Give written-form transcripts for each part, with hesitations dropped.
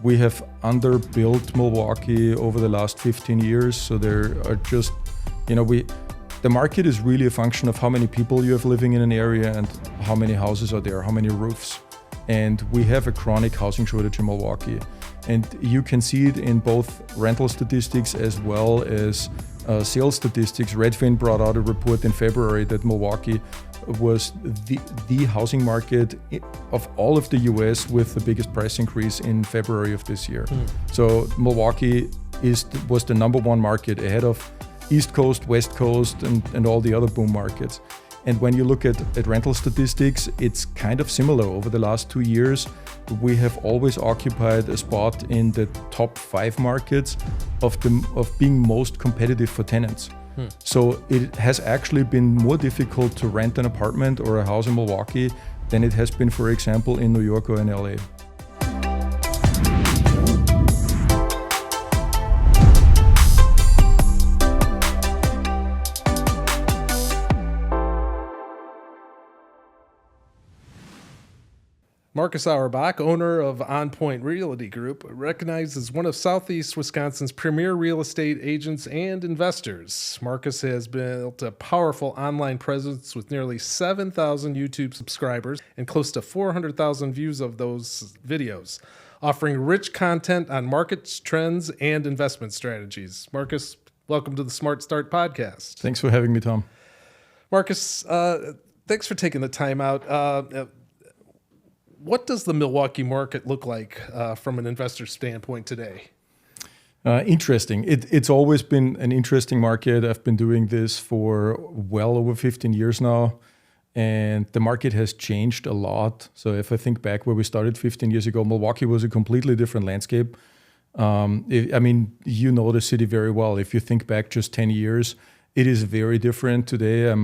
We have underbuilt Milwaukee over the last 15 years. So there are just, the market is really a function of how many people you have living in an area and how many houses are there, how many roofs. And we have a chronic housing shortage in Milwaukee. And you can see it in both rental statistics as well as sales statistics. Redfin brought out a report in February that Milwaukee was the housing market of all of the US with the biggest price increase in February of this year. So Milwaukee was the number one market ahead of East Coast, West Coast, and all the other boom markets. And when you look at rental statistics, it's kind of similar. Over the last 2 years, we have always occupied a spot in the top 5 markets of being most competitive for tenants. So it has actually been more difficult to rent an apartment or a house in Milwaukee than it has been, for example, in New York or in LA. Marcus Auerbach, owner of On Point Realty Group, recognized as one of Southeast Wisconsin's premier real estate agents and investors. Marcus has built a powerful online presence with nearly 7,000 YouTube subscribers and close to 400,000 views of those videos, offering rich content on markets, trends, and investment strategies. Marcus, welcome to the Smart Start podcast. Thanks for having me, Tom. Marcus, thanks for taking the time out. What does the Milwaukee market look like from an investor standpoint today? Interesting. It's always been an interesting market. I've been doing this for well over 15 years now, and the market has changed a lot. So if I think back where we started 15 years ago, Milwaukee was a completely different landscape. You know the city very well. If you think back just 10 years, it is very different today.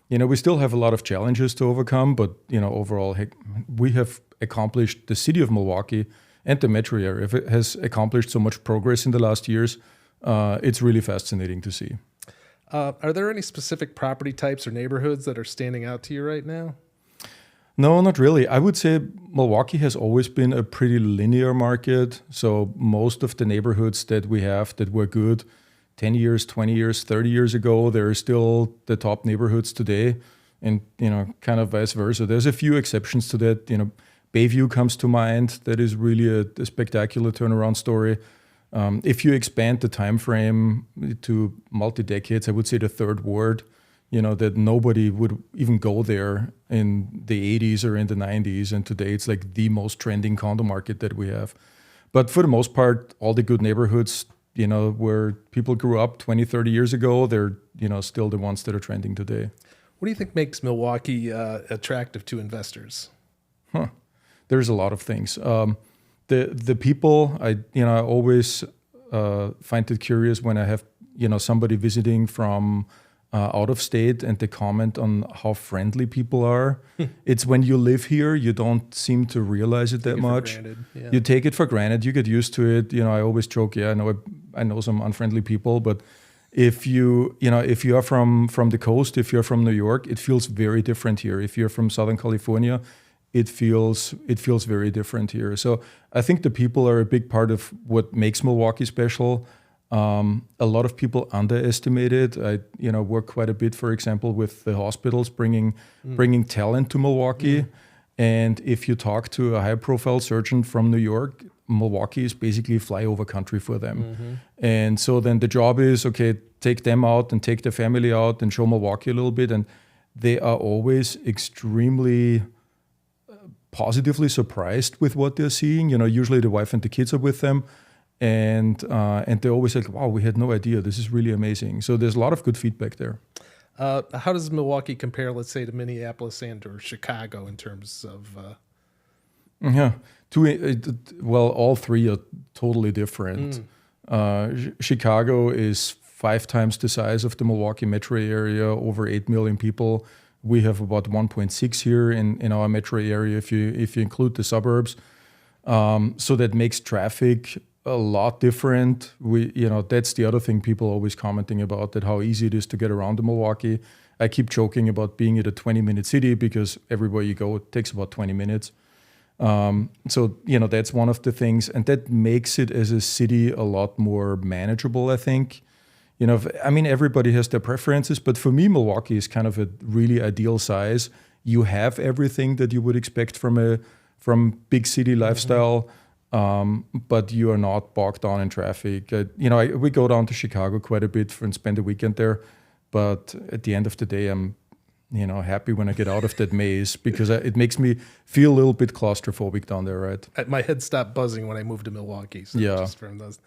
We still have a lot of challenges to overcome, but overall, we have accomplished, the city of Milwaukee and the metro area has accomplished so much progress in the last years. It's really fascinating to see. Are there any specific property types or neighborhoods that are standing out to you right now? No, not really. I would say Milwaukee has always been a pretty linear market. So most of the neighborhoods that we have that were good 10 years, 20 years, 30 years ago, they're still the top neighborhoods today, and kind of vice versa. There's a few exceptions to that. Bayview comes to mind. That is really a spectacular turnaround story. If you expand the time frame to multi-decades, I would say the Third Ward, that nobody would even go there in the 80s or in the 90s, and today it's like the most trending condo market that we have. But for the most part, all the good neighborhoods, where people grew up 20, 30 years ago, they're, still the ones that are trending today. What do you think makes Milwaukee attractive to investors? There's a lot of things. The people, I always find it curious when I have, somebody visiting from out of state and they comment on how friendly people are. It's when you live here, you don't seem to realize it that much. Yeah. You take it for granted. You get used to it. I always joke, I know some unfriendly people, but if you are from the coast, if you're from New York, it feels very different here. If you're from Southern California, it feels very different here. So I think the people are a big part of what makes Milwaukee special. A lot of people underestimate it. I work quite a bit, for example, with the hospitals bringing talent to Milwaukee. And if you talk to a high-profile surgeon from New York, Milwaukee is basically flyover country for them. And so then the job is, okay, take them out and take their family out and show Milwaukee a little bit. And they are always extremely positively surprised with what they're seeing. Usually the wife and the kids are with them. And they're always like, wow, we had no idea. This is really amazing. So there's a lot of good feedback there. How does Milwaukee compare, let's say, to Minneapolis and or Chicago in terms of... all three are totally different. Chicago is 5 times the size of the Milwaukee metro area, over 8 million people. We have about 1.6 here in our metro area if you include the suburbs. So that makes traffic a lot different. That's the other thing people are always commenting about, that how easy it is to get around in Milwaukee. I keep joking about being at a 20-minute city because everywhere you go, it takes about 20 minutes. So, that's one of the things, and that makes it as a city a lot more manageable, I think. Everybody has their preferences, but for me, Milwaukee is kind of a really ideal size. You have everything that you would expect from big city lifestyle, but you are not bogged down in traffic. We go down to Chicago quite a bit and spend a weekend there, but at the end of the day, I'm happy when I get out of that maze because it makes me feel a little bit claustrophobic down there, right? My head stopped buzzing when I moved to Milwaukee. So yeah. Just from those.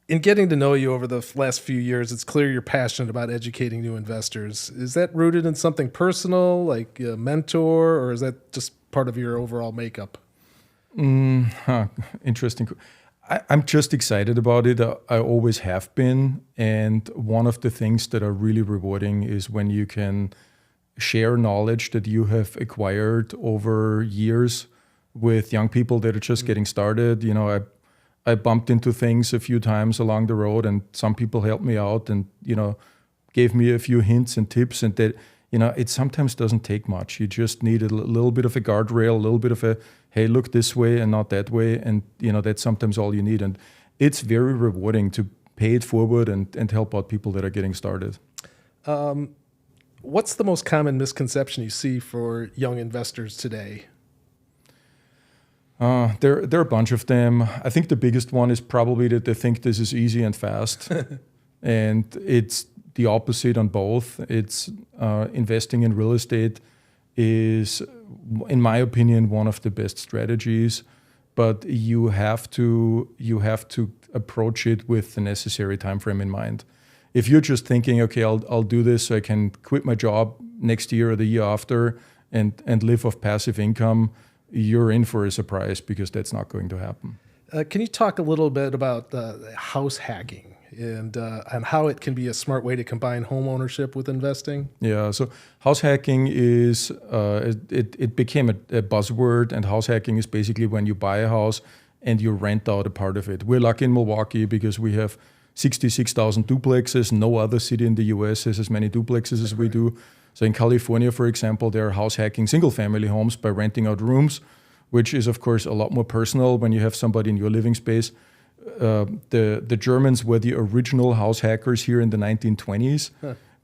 In getting to know you over the last few years, it's clear you're passionate about educating new investors. Is that rooted in something personal, like a mentor, or is that just part of your overall makeup? Interesting. I'm just excited about it. I always have been. And one of the things that are really rewarding is when you can share knowledge that you have acquired over years with young people that are just getting started. I bumped into things a few times along the road, and some people helped me out and, gave me a few hints and tips. And that, it sometimes doesn't take much. You just need a little bit of a guardrail, a little bit of a, hey, look this way and not that way. And, that's sometimes all you need. And it's very rewarding to pay it forward and help out people that are getting started. What's the most common misconception you see for young investors today? There are a bunch of them. I think the biggest one is probably that they think this is easy and fast. And it's the opposite on both. It's investing in real estate is, in my opinion, one of the best strategies. But you have to approach it with the necessary time frame in mind. If you're just thinking, okay, I'll do this so I can quit my job next year or the year after and live off passive income, you're in for a surprise because that's not going to happen. Can you talk a little bit about house hacking and how it can be a smart way to combine home ownership with investing? Yeah, so house hacking is, it became a buzzword, and house hacking is basically when you buy a house and you rent out a part of it. We're lucky in Milwaukee because we have 66,000 duplexes. No other city in the US has as many duplexes as we do. So in California, for example, they're house hacking single-family homes by renting out rooms, which is, of course, a lot more personal when you have somebody in your living space. The Germans were the original house hackers here in the 1920s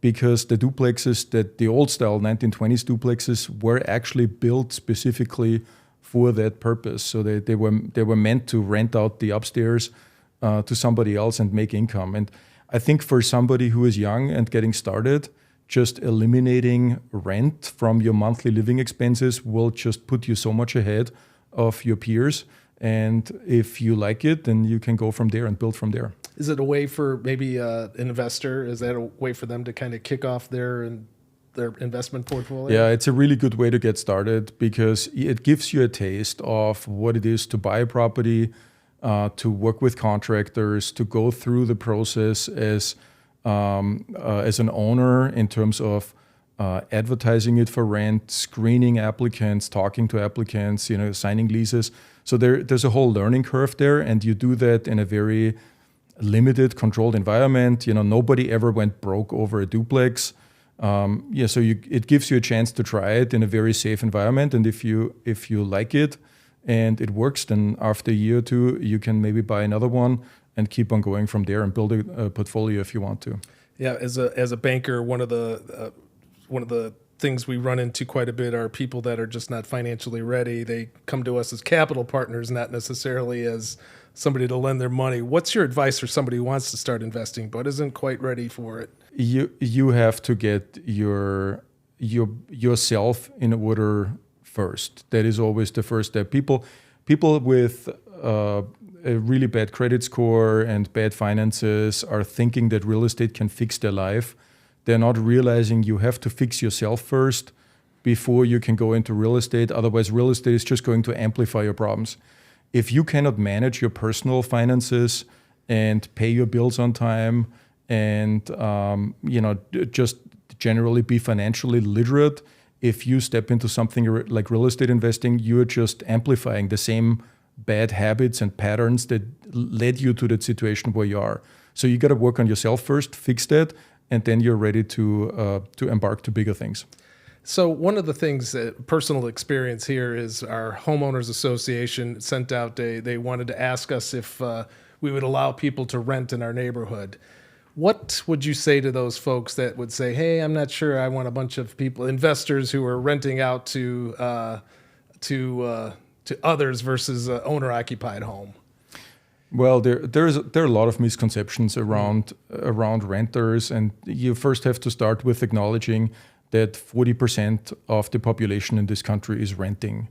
because the duplexes, the old-style 1920s duplexes, were actually built specifically for that purpose. So they were meant to rent out the upstairs to somebody else and make income. And I think for somebody who is young and getting started, just eliminating rent from your monthly living expenses will just put you so much ahead of your peers. And if you like it, then you can go from there and build from there. Is it a way for maybe an investor? Is that a way for them to kind of kick off their investment portfolio? Yeah, it's a really good way to get started because it gives you a taste of what it is to buy a property, to work with contractors, to go through the process as an owner in terms of advertising it for rent, screening applicants, talking to applicants, signing leases. So there's a whole learning curve there, and you do that in a very limited, controlled environment. Nobody ever went broke over a duplex. So it gives you a chance to try it in a very safe environment, and if you like it and it works, then after a year or two, you can maybe buy another one and keep on going from there and build a portfolio if you want to. Yeah, as a banker, one of the things we run into quite a bit are people that are just not financially ready. They come to us as capital partners, not necessarily as somebody to lend their money. What's your advice for somebody who wants to start investing but isn't quite ready for it? You have to get yourself in order first. That is always the first step. People with a really bad credit score and bad finances are thinking that real estate can fix their life. They're not realizing you have to fix yourself first before you can go into real estate. Otherwise, real estate is just going to amplify your problems. If you cannot manage your personal finances and pay your bills on time and just generally be financially literate, if you step into something like real estate investing, you're just amplifying the same bad habits and patterns that led you to that situation where you are. So you got to work on yourself first, fix that, and then you're ready to embark to bigger things. So one of the things that personal experience here is our homeowners association sent out they wanted to ask us if we would allow people to rent in our neighborhood. What would you say to those folks that would say, "Hey, I'm not sure I want a bunch of people, investors who are renting out to others versus an owner-occupied home"? Well, there are a lot of misconceptions around renters, and you first have to start with acknowledging that 40% of the population in this country is renting.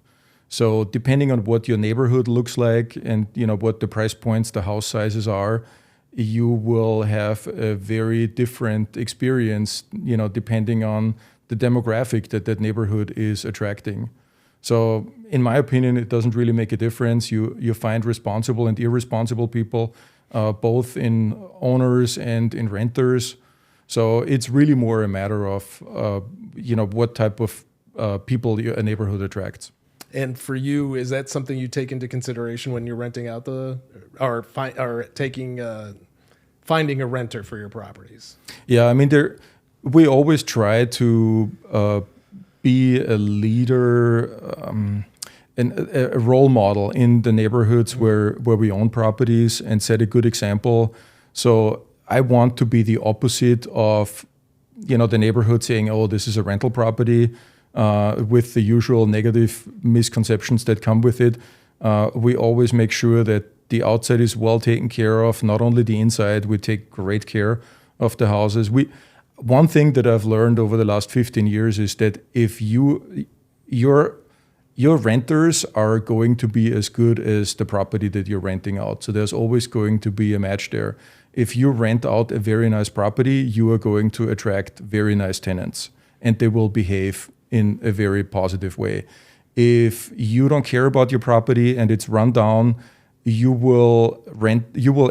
So depending on what your neighborhood looks like and what the price points, the house sizes are, you will have a very different experience, depending on the demographic that neighborhood is attracting. So in my opinion, it doesn't really make a difference. You find responsible and irresponsible people, both in owners and in renters. So it's really more a matter of, what type of people a neighborhood attracts. And for you, is that something you take into consideration when you're renting out finding a renter for your properties? Yeah, I mean, we always try to be a leader, a role model in the neighborhoods where we own properties and set a good example. So I want to be the opposite of, the neighborhood saying, "Oh, this is a rental property," with the usual negative misconceptions that come with it. We always make sure that the outside is well taken care of, not only the inside. We take great care of the houses. One thing that I've learned over the last 15 years is that if your renters are going to be as good as the property that you're renting out. So there's always going to be a match there. If you rent out a very nice property, you are going to attract very nice tenants, and they will behave in a very positive way. If you don't care about your property and it's run down, you will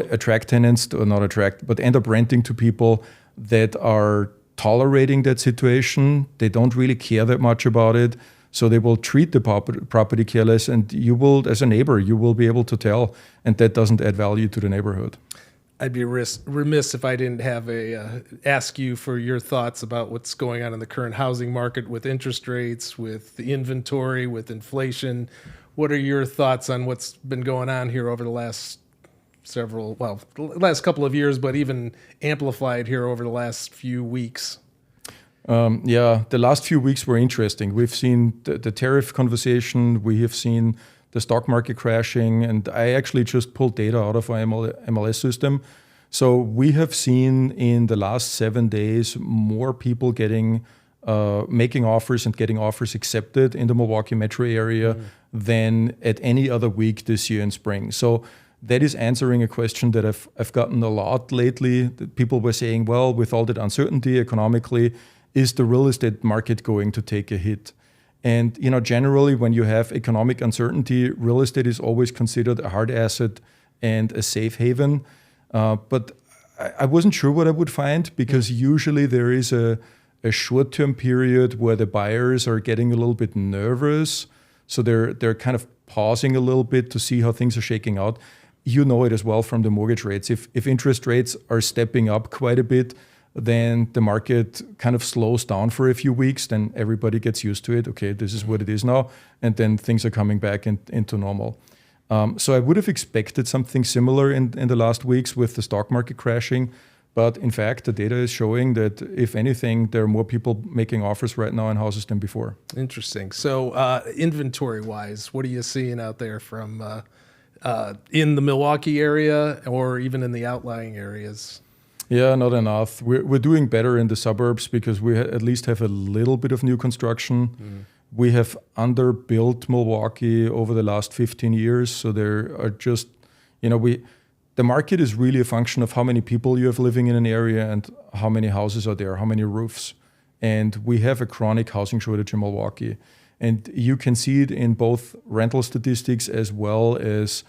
attract tenants, or not attract, but end up renting to people that are tolerating that situation. They don't really care that much about it. So they will treat the property careless, and you will, as a neighbor, you will be able to tell, and that doesn't add value to the neighborhood. I'd be remiss if I didn't have ask you for your thoughts about what's going on in the current housing market with interest rates, with the inventory, with inflation. What are your thoughts on what's been going on here over the last couple of years, but even amplified here over the last few weeks? The last few weeks were interesting. We've seen the tariff conversation. We have seen the stock market crashing, and I actually just pulled data out of our MLS system. So we have seen in the last 7 days more people making offers and getting offers accepted in the Milwaukee metro area than at any other week this year in spring. So that is answering a question that I've gotten a lot lately. People were saying, well, with all that uncertainty economically, is the real estate market going to take a hit? And generally, when you have economic uncertainty, real estate is always considered a hard asset and a safe haven. But I wasn't sure what I would find, because usually there is a short-term period where the buyers are getting a little bit nervous. So they're kind of pausing a little bit to see how things are shaking out. You know it as well from the mortgage rates. If interest rates are stepping up quite a bit, then the market kind of slows down for a few weeks. Then everybody gets used to it. Okay, this is what it is now. And then things are coming back into normal. So I would have expected something similar in the last weeks with the stock market crashing. But in fact, the data is showing that, if anything, there are more people making offers right now in houses than before. Interesting. So inventory-wise, what are you seeing out there from in the Milwaukee area or even in the outlying areas? Yeah, not enough. We're doing better in the suburbs because we at least have a little bit of new construction. We have underbuilt Milwaukee over the last 15 years. So there are just, the market is really a function of how many people you have living in an area and how many houses are there, how many roofs. And we have a chronic housing shortage in Milwaukee. And you can see it in both rental statistics as well as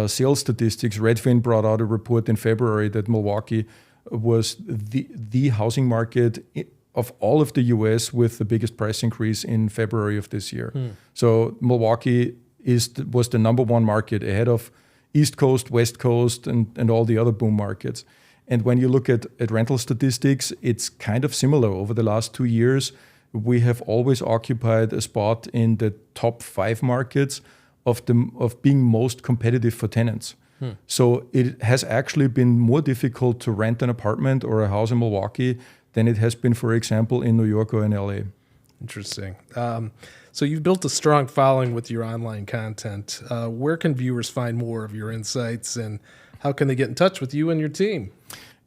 sales statistics. Redfin brought out a report in February that Milwaukee was the housing market of all of the US with the biggest price increase in February of this year. So Milwaukee was the number one market, ahead of East Coast, West Coast, and all the other boom markets. And when you look at rental statistics, it's kind of similar. Over the last 2 years, we have always occupied a spot in the top 5 markets of being most competitive for tenants. So it has actually been more difficult to rent an apartment or a house in Milwaukee than it has been, for example, in New York or in LA. Interesting. So you've built a strong following with your online content. Where can viewers find more of your insights, and how can they get in touch with you and your team?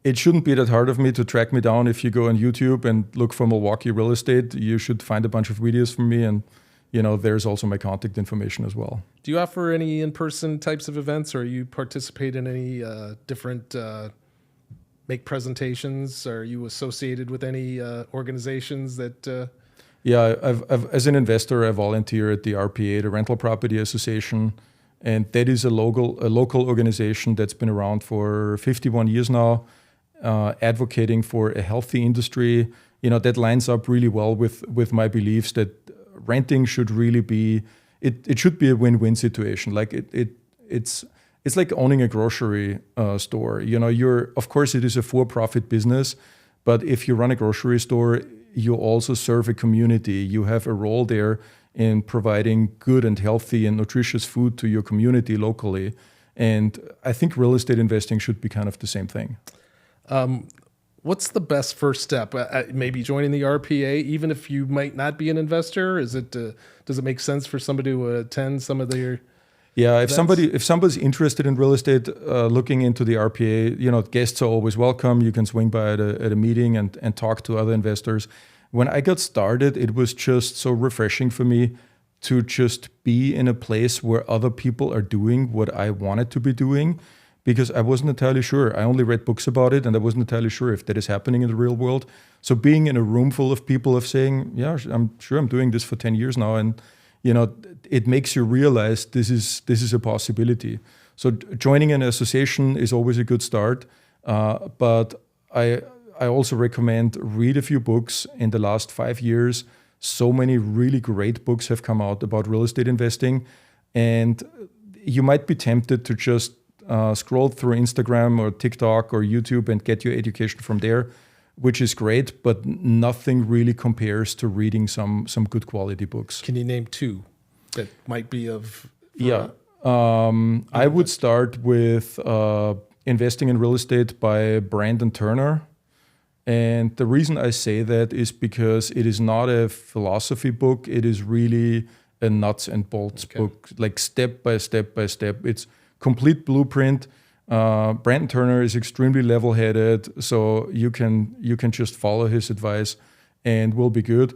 It shouldn't be that hard of me to track me down. If you go on YouTube and look for Milwaukee real estate, you should find a bunch of videos from me, and there's also my contact information as well. Do you offer any in-person types of events, or you participate in any different make presentations? Are you associated with any organizations that? Yeah, I've as an investor, I volunteer at the RPA, the Rental Property Association, and that is a local organization that's been around for 51 years now, advocating for a healthy industry. That lines up really well with my beliefs that renting should really be, it should be a win-win situation. Like it's like owning a grocery store. Of course it is a for-profit business, but if you run a grocery store, you also serve a community. You have a role there in providing good and healthy and nutritious food to your community locally. And I think real estate investing should be kind of the same thing. What's the best first step? Maybe joining the RPA, even if you might not be an investor. Does it make sense for somebody to attend some of their? Yeah, if somebody's interested in real estate, looking into the RPA, guests are always welcome. You can swing by at a meeting and talk to other investors. When I got started, it was just so refreshing for me to just be in a place where other people are doing what I wanted to be doing, because I wasn't entirely sure. I only read books about it, and I wasn't entirely sure if that is happening in the real world. So being in a room full of people of saying, yeah, I'm sure I'm doing this for 10 years now, and it makes you realize this is a possibility. So joining an association is always a good start, but I also recommend read a few books. In the last 5 years, so many really great books have come out about real estate investing, and you might be tempted to just scroll through Instagram or TikTok or YouTube and get your education from there, which is great, but nothing really compares to reading some good quality books. Can you name 2 that might be of? Yeah. I would start with Investing in Real Estate by Brandon Turner. And the reason I say that is because it is not a philosophy book. It is really a nuts and bolts book, like step by step by step. It's complete blueprint. Brandon Turner is extremely level-headed, so you can just follow his advice and will be good.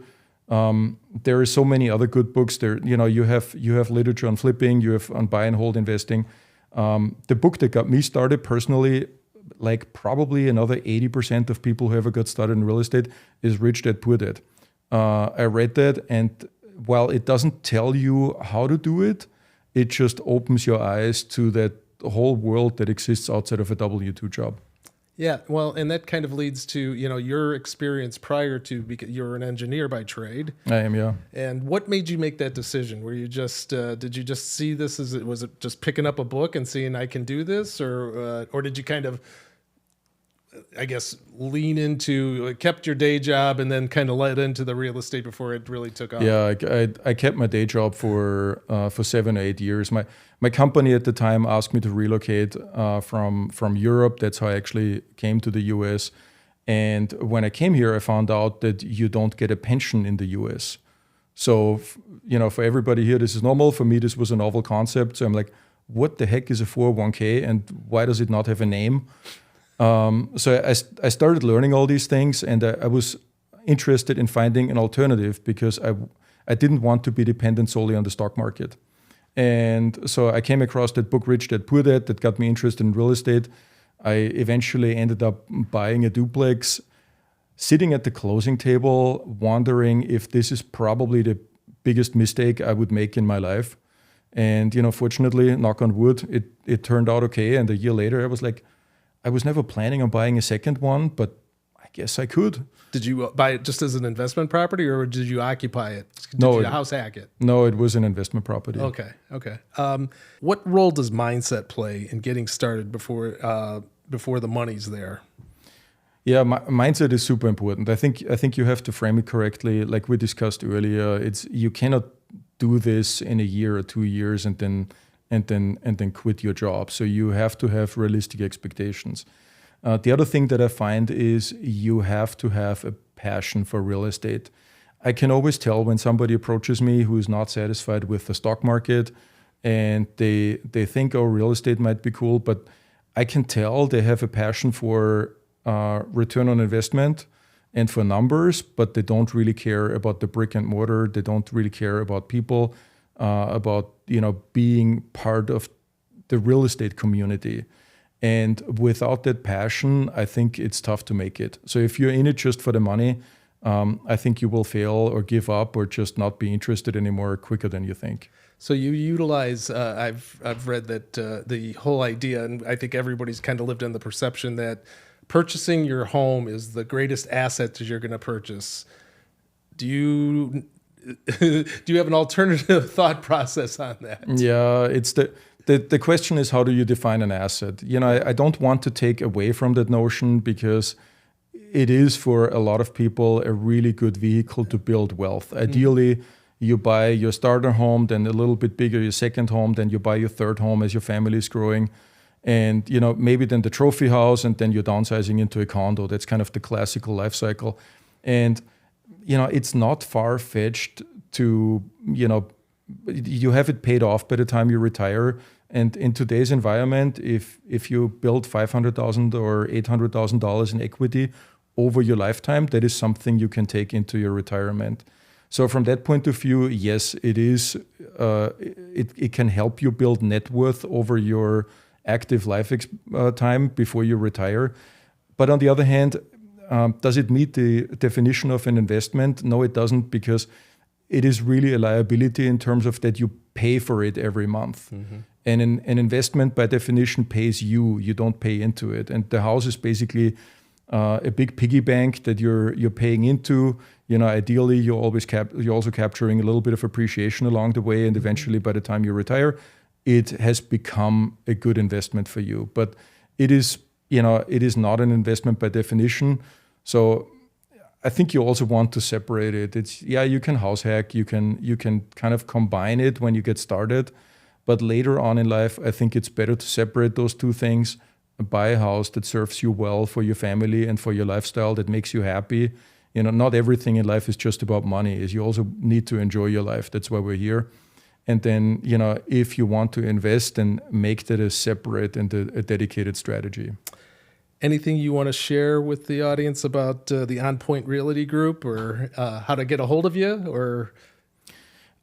There are so many other good books. There, you have literature on flipping, you have on buy and hold investing. The book that got me started personally, like probably another 80% of people who ever got started in real estate, is Rich Dad Poor Dad. I read that, and while it doesn't tell you how to do it, it just opens your eyes to that whole world that exists outside of a W-2 job. Yeah, well, and that kind of leads to your experience prior to, because you're an engineer by trade. I am, yeah. And what made you make that decision? Were you just did you just see this as was it just picking up a book and seeing I can do this, or did you kind of, I guess, lean into, kept your day job and then kind of led into the real estate before it really took off? Yeah, I kept my day job for 7 or 8 years. My company at the time asked me to relocate from Europe. That's how I actually came to the US. And when I came here, I found out that you don't get a pension in the US. So, for everybody here, this is normal. For me, this was a novel concept. So I'm like, what the heck is a 401k, and why does it not have a name? So I started learning all these things, and I was interested in finding an alternative because I didn't want to be dependent solely on the stock market. And so I came across that book, Rich Dad Poor Dad, that got me interested in real estate. I eventually ended up buying a duplex, sitting at the closing table, wondering if this is probably the biggest mistake I would make in my life. And, fortunately, knock on wood, it turned out okay. And a year later, I was like, I was never planning on buying a second one, but I guess I could. Did you buy it just as an investment property, or did you occupy it? Did you house hack it? No, it was an investment property. Okay. What role does mindset play in getting started before the money's there? Yeah, mindset is super important. I think you have to frame it correctly. Like we discussed earlier, you cannot do this in a year or 2 years and then quit your job. So you have to have realistic expectations. The other thing that I find is you have to have a passion for real estate. I can always tell when somebody approaches me who is not satisfied with the stock market and they think, oh, real estate might be cool, but I can tell they have a passion for return on investment and for numbers, but they don't really care about the brick and mortar. They don't really care about people, about being part of the real estate community. And without that passion, I think it's tough to make it. So if you're in it just for the money, I think you will fail or give up or just not be interested anymore quicker than you think. So you utilize, I've read that the whole idea, and I think everybody's kind of lived in the perception that purchasing your home is the greatest asset that you're going to purchase. Do you have an alternative thought process on that? Yeah, it's the question is, how do you define an asset? I don't want to take away from that notion because it is for a lot of people a really good vehicle to build wealth. Ideally, you buy your starter home, then a little bit bigger your second home, then you buy your third home as your family is growing. And maybe then the trophy house, and then you're downsizing into a condo. That's kind of the classical life cycle. And it's not far-fetched to you have it paid off by the time you retire. And in today's environment, if you build $500,000 or $800,000 in equity over your lifetime, that is something you can take into your retirement. So from that point of view, yes, it is. It can help you build net worth over your active life time before you retire. But on the other hand, does it meet the definition of an investment? No, it doesn't, because it is really a liability in terms of that you pay for it every month. Mm-hmm. And an investment by definition pays you. You don't pay into it. And the house is basically a big piggy bank that you're paying into. Ideally, you're also capturing a little bit of appreciation along the way, and eventually, by the time you retire, it has become a good investment for you. But it is not an investment by definition. So I think you also want to separate it. You can house hack, you can kind of combine it when you get started, but later on in life, I think it's better to separate those two things. Buy a house that serves you well for your family and for your lifestyle, that makes you happy. Not everything in life is just about money. You also need to enjoy your life. That's why we're here. And then, if you want to invest, then make that a separate and a dedicated strategy. Anything you want to share with the audience about the On Point Realty Group, or how to get a hold of you? Or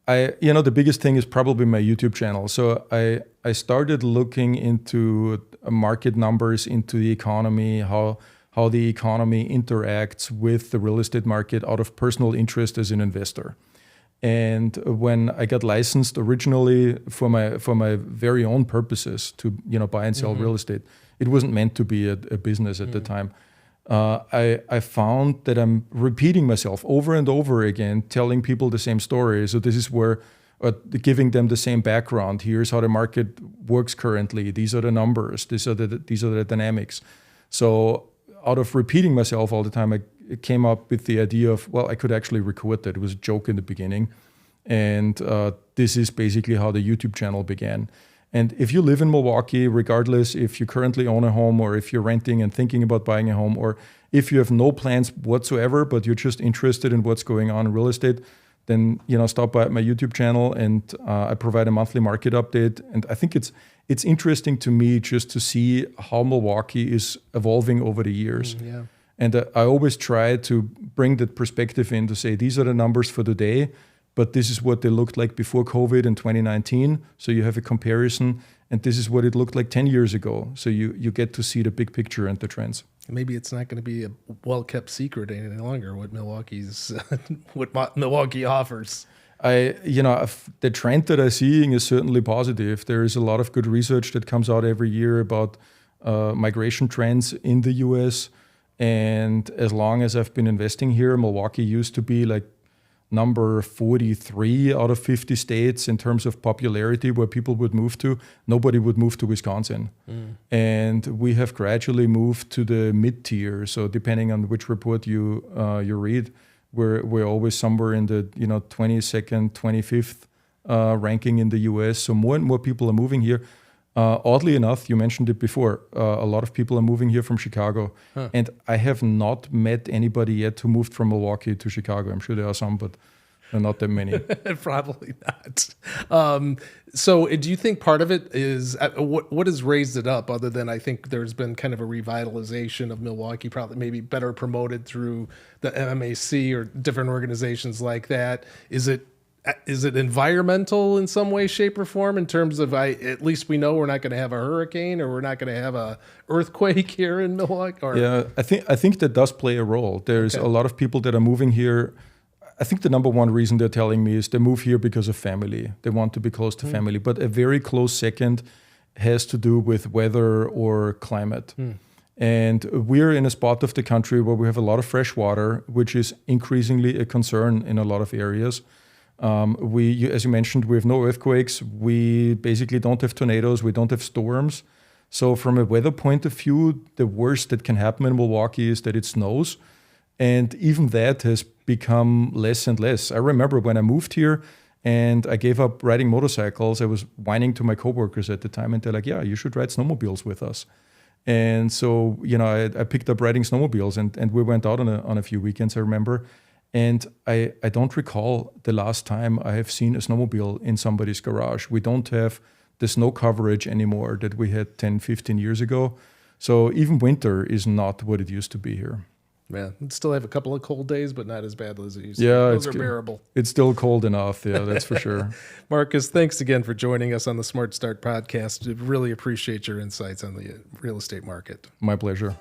the biggest thing is probably my YouTube channel. So I started looking into market numbers, into the economy, how the economy interacts with the real estate market out of personal interest as an investor. And when I got licensed originally for my very own purposes to buy and sell real estate, it wasn't meant to be a business at the time. I found that I'm repeating myself over and over again, telling people the same story. So this is where giving them the same background. Here's how the market works currently. These are the numbers. These are the dynamics. So out of repeating myself all the time, I came up with the idea of, I could actually record that. It was a joke in the beginning. And this is basically how the YouTube channel began. And if you live in Milwaukee, regardless if you currently own a home or if you're renting and thinking about buying a home, or if you have no plans whatsoever, but you're just interested in what's going on in real estate, then stop by my YouTube channel, and I provide a monthly market update. And I think it's interesting to me just to see how Milwaukee is evolving over the years. Yeah. And I always try to bring that perspective in to say, these are the numbers for today, but this is what they looked like before COVID in 2019. So you have a comparison, and this is what it looked like 10 years ago. So you get to see the big picture and the trends. Maybe it's not going to be a well-kept secret any longer what what Milwaukee offers. The trend that I'm seeing is certainly positive. There is a lot of good research that comes out every year about migration trends in the U.S. And as long as I've been investing here, Milwaukee used to be like number 43 out of 50 states in terms of popularity where people would move to. Nobody would move to Wisconsin. And we have gradually moved to the mid-tier. So depending on which report you read, we're always somewhere in the 22nd, 25th ranking in the US. So more and more people are moving here. Oddly enough, you mentioned it before, a lot of people are moving here from Chicago. And I have not met anybody yet who moved from Milwaukee to Chicago. I'm sure there are some, but not that many. Probably not. So do you think part of it is, what has raised it up, other than I think there's been kind of a revitalization of Milwaukee, probably maybe better promoted through the MAC or different organizations like that? Is it environmental in some way, shape, or form, in terms of at least we know we're not going to have a hurricane, or we're not going to have a earthquake here in Milwaukee? Yeah, I think that does play a role. There's a lot of people that are moving here. I think the number one reason they're telling me is they move here because of family. They want to be close to family. But a very close second has to do with weather or climate. And we're in a spot of the country where we have a lot of fresh water, which is increasingly a concern in a lot of areas. As you mentioned, we have no earthquakes. We basically don't have tornadoes. We don't have storms. So from a weather point of view, the worst that can happen in Milwaukee is that it snows. And even that has become less and less. I remember when I moved here and I gave up riding motorcycles, I was whining to my coworkers at the time, and they're like, yeah, you should ride snowmobiles with us. And so, I picked up riding snowmobiles, and we went out on a few weekends, I remember. And I don't recall the last time I have seen a snowmobile in somebody's garage. We don't have the snow coverage anymore that we had 10, 15 years ago. So even winter is not what it used to be here. Yeah, we'd still have a couple of cold days, but not as bad as it used to be. Those are bearable. It's still cold enough, yeah, that's for sure. Marcus, thanks again for joining us on the Smart Start podcast. Really appreciate your insights on the real estate market. My pleasure.